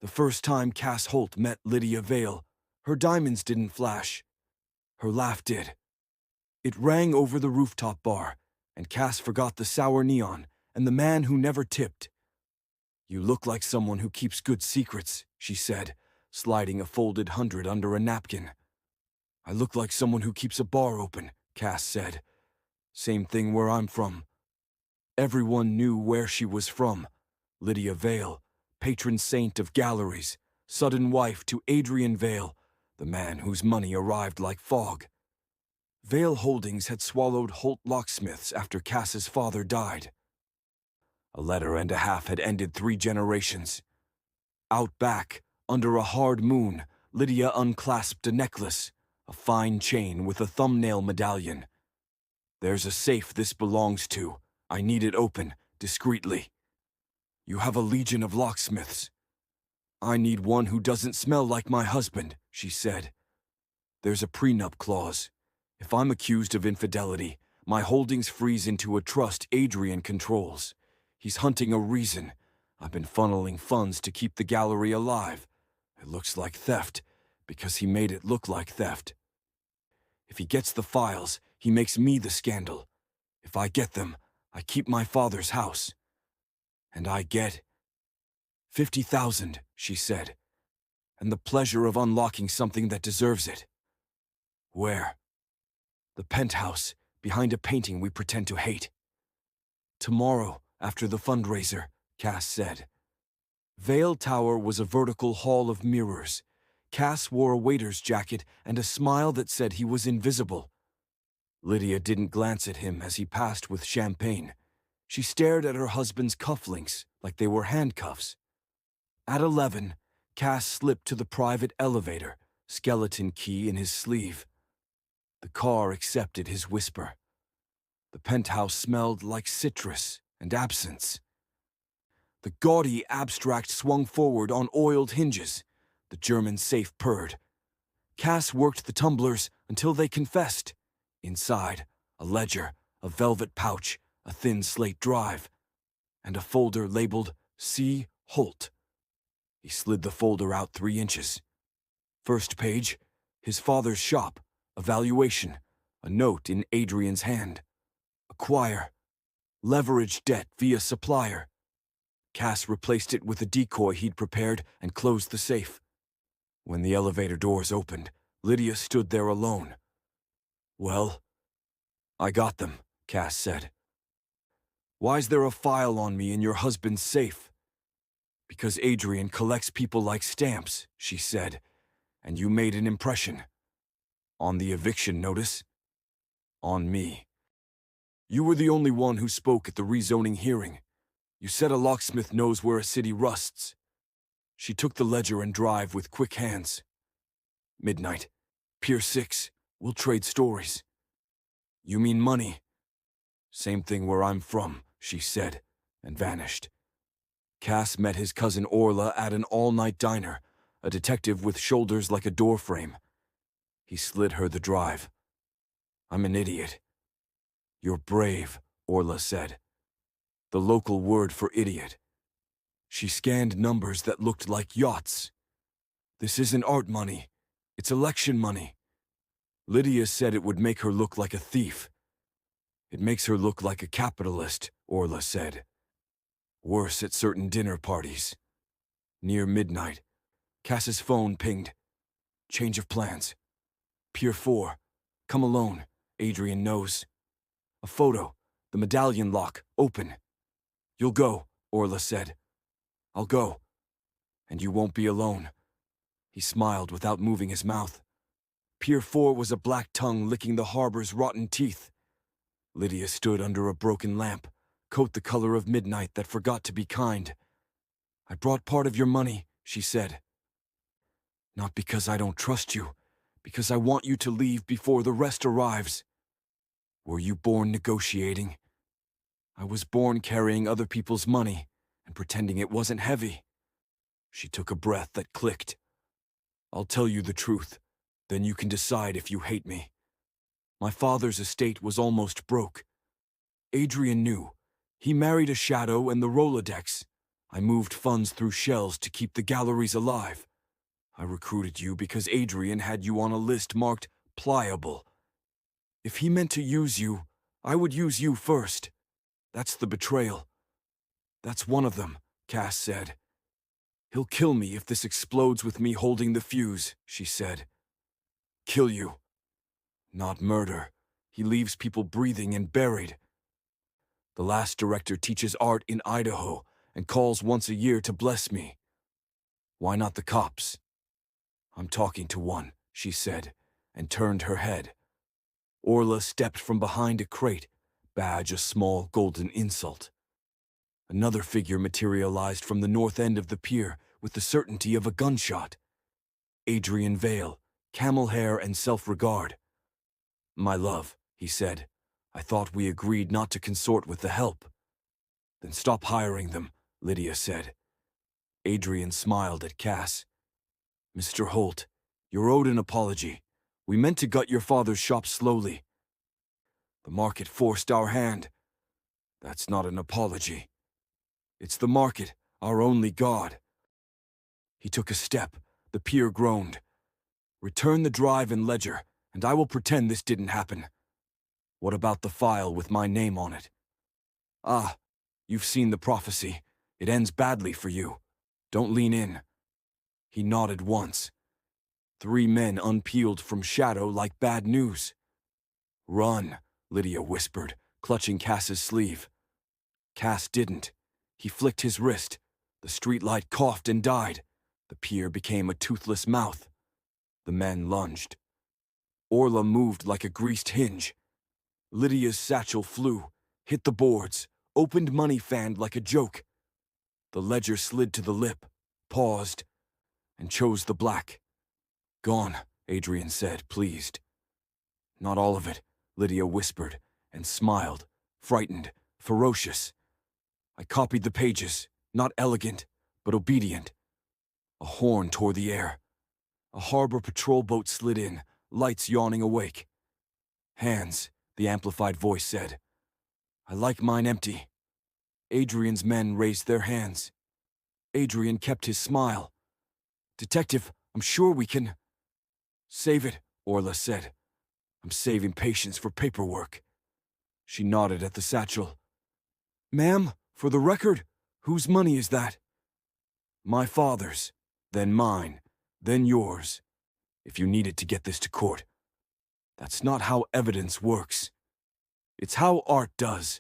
The first time Cass Holt met Lydia Vale, her diamonds didn't flash. Her laugh did. It rang over the rooftop bar, and Cass forgot the sour neon and the man who never tipped. "You look like someone who keeps good secrets," she said, sliding a folded 100 under a napkin. "I look like someone who keeps a bar open," Cass said. "Same thing where I'm from." Everyone knew where she was from. Lydia Vale, patron saint of galleries, sudden wife to Adrian Vale, the man whose money arrived like fog. Vale Holdings had swallowed Holt Locksmiths after Cass's father died. A letter and a half had ended 3 generations. Out back, under a hard moon, Lydia unclasped a necklace, a fine chain with a thumbnail medallion. "There's a safe this belongs to. I need it open, discreetly. You have a legion of locksmiths. I need one who doesn't smell like my husband," she said. "There's a prenup clause. If I'm accused of infidelity, my holdings freeze into a trust Adrian controls. He's hunting a reason. I've been funneling funds to keep the gallery alive. It looks like theft, because he made it look like theft. If he gets the files, he makes me the scandal. If I get them, I keep my father's house. And I get 50,000, she said, and the pleasure of unlocking something that deserves it." "Where?" "The penthouse, behind a painting we pretend to hate." "Tomorrow, after the fundraiser," Cass said. Vale Tower was a vertical hall of mirrors. Cass wore a waiter's jacket and a smile that said he was invisible. Lydia didn't glance at him as he passed with champagne. She stared at her husband's cufflinks like they were handcuffs. At 11, Cass slipped to the private elevator, skeleton key in his sleeve. The car accepted his whisper. The penthouse smelled like citrus and absence. The gaudy abstract swung forward on oiled hinges. The German safe purred. Cass worked the tumblers until they confessed. Inside, a ledger, a velvet pouch, a thin slate drive, and a folder labeled C. Holt. He slid the folder out 3 inches. First page, his father's shop, a valuation, a note in Adrian's hand. Acquire. Leverage debt via supplier. Cass replaced it with a decoy he'd prepared and closed the safe. When the elevator doors opened, Lydia stood there alone. "Well, I got them," Cass said. "Why's there a file on me in your husband's safe?" "Because Adrian collects people like stamps," she said, "and you made an impression." "On the eviction notice?" "On me. You were the only one who spoke at the rezoning hearing. You said a locksmith knows where a city rusts." She took the ledger and drive with quick hands. "Midnight. Pier 6. We'll trade stories." "You mean money?" "Same thing where I'm from," she said, and vanished. Cass met his cousin Orla at an all-night diner, a detective with shoulders like a doorframe. He slid her the drive. "I'm an idiot." "You're brave," Orla said. The local word for idiot. She scanned numbers that looked like yachts. "This isn't art money. It's election money." Lydia said it would make her look like a thief. "It makes her look like a capitalist," Orla said. "Worse at certain dinner parties." Near midnight, Cass's phone pinged. "Change of plans. Pier 4. Come alone. Adrian knows." A photo. The medallion lock. Open. "You'll go," Orla said. "I'll go. And you won't be alone." He smiled without moving his mouth. Pier 4 was a black tongue licking the harbor's rotten teeth. Lydia stood under a broken lamp, coat the color of midnight that forgot to be kind. "I brought part of your money," she said. "Not because I don't trust you, because I want you to leave before the rest arrives." "Were you born negotiating?" "I was born carrying other people's money and pretending it wasn't heavy." She took a breath that clicked. "I'll tell you the truth, then you can decide if you hate me. My father's estate was almost broke. Adrian knew. He married a shadow and the Rolodex. I moved funds through shells to keep the galleries alive. I recruited you because Adrian had you on a list marked pliable. If he meant to use you, I would use you first. That's the betrayal. That's one of them, Cass said. He'll kill me if this explodes with me holding the fuse, she said. Kill you. Not murder. He leaves people breathing and buried. The last director teaches art in Idaho and calls once a year to bless me. Why not the cops? I'm talking to one, she said, and turned her head. Orla stepped from behind a crate, badge a small golden insult. Another figure materialized from the north end of the pier with the certainty of a gunshot. Adrian Vale, camel hair and self-regard. My love, he said, I thought we agreed not to consort with the help. Then stop hiring them, Lydia said. Adrian smiled at Cass. Mr. Holt, you're owed an apology. We meant to gut your father's shop slowly. The market forced our hand. That's not an apology. It's the market, our only god. He took a step. The pier groaned. Return the drive and ledger, and I will pretend this didn't happen. What about the file with my name on it? Ah, you've seen the prophecy. It ends badly for you. Don't lean in. He nodded once. 3 men unpeeled from shadow like bad news. Run, Lydia whispered, clutching Cass's sleeve. Cass didn't. He flicked his wrist. The streetlight coughed and died. The pier became a toothless mouth. The men lunged. Orla moved like a greased hinge. Lydia's satchel flew, hit the boards, opened money fanned like a joke. The ledger slid to the lip, paused, and chose the black. Gone, Adrian said, pleased. Not all of it, Lydia whispered, and smiled, frightened, ferocious. I copied the pages, not elegant, but obedient. A horn tore the air. A harbor patrol boat slid in, lights yawning awake. Hands, the amplified voice said. I like mine empty. Adrian's men raised their hands. Adrian kept his smile. Detective, I'm sure we can... Save it, Orla said. I'm saving patience for paperwork. She nodded at the satchel. Ma'am, for the record, whose money is that? My father's, then mine, then yours, if you needed to get this to court. That's not how evidence works. It's how art does.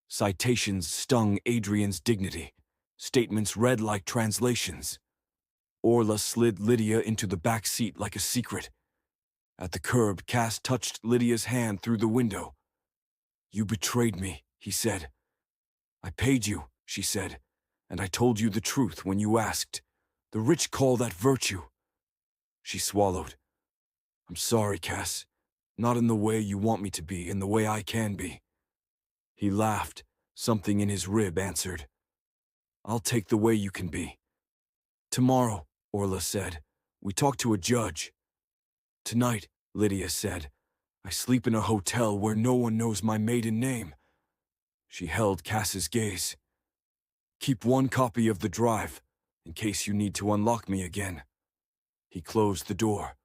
Citations stung Adrian's dignity. Statements read like translations. Orla slid Lydia into the back seat like a secret. At the curb, Cass touched Lydia's hand through the window. You betrayed me, he said. I paid you, she said, and I told you the truth when you asked. The rich call that virtue. She swallowed. I'm sorry, Cass. Not in the way you want me to be, in the way I can be. He laughed. Something in his rib answered. I'll take the way you can be. Tomorrow, Orla said, we talk to a judge. Tonight, Lydia said, I sleep in a hotel where no one knows my maiden name. She held Cass's gaze. Keep one copy of the drive, in case you need to unlock me again. He closed the door.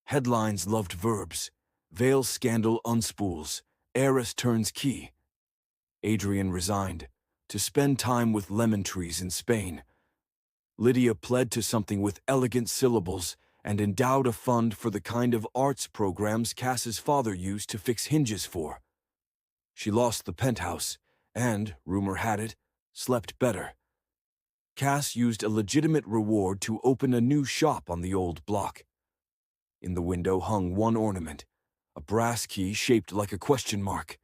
Headlines loved verbs. Vale scandal unspools. Heiress turns key. Adrian resigned, to spend time with lemon trees in Spain. Lydia pled to something with elegant syllables and endowed a fund for the kind of arts programs Cass's father used to fix hinges for. She lost the penthouse and, rumor had it, slept better. Cass used a legitimate reward to open a new shop on the old block. In the window hung one ornament, a brass key shaped like a question mark.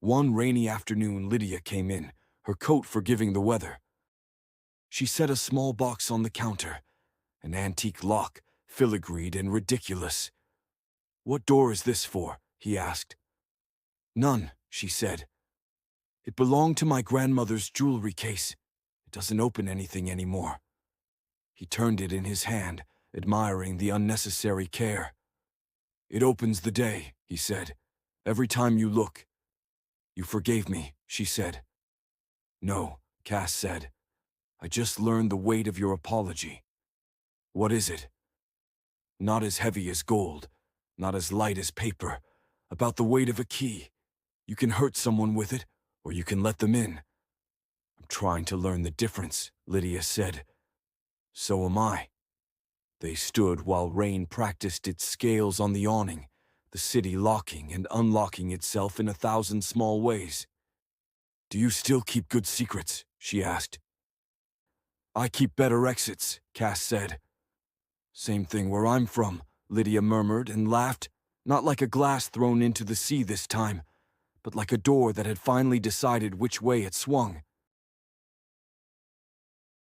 One rainy afternoon, Lydia came in, her coat forgiving the weather. She set a small box on the counter, an antique lock, filigreed and ridiculous. What door is this for? He asked. None, she said. It belonged to my grandmother's jewelry case. It doesn't open anything anymore. He turned it in his hand, admiring the unnecessary care. It opens the day, he said. Every time you look. You forgave me, she said. No, Cass said. I just learned the weight of your apology. What is it? Not as heavy as gold, not as light as paper, about the weight of a key. You can hurt someone with it, or you can let them in. I'm trying to learn the difference, Lydia said. So am I. They stood while rain practiced its scales on the awning, the city locking and unlocking itself in 1,000 small ways. Do you still keep good secrets? She asked. I keep better exits, Cass said. Same thing where I'm from, Lydia murmured and laughed, not like a glass thrown into the sea this time, but like a door that had finally decided which way it swung.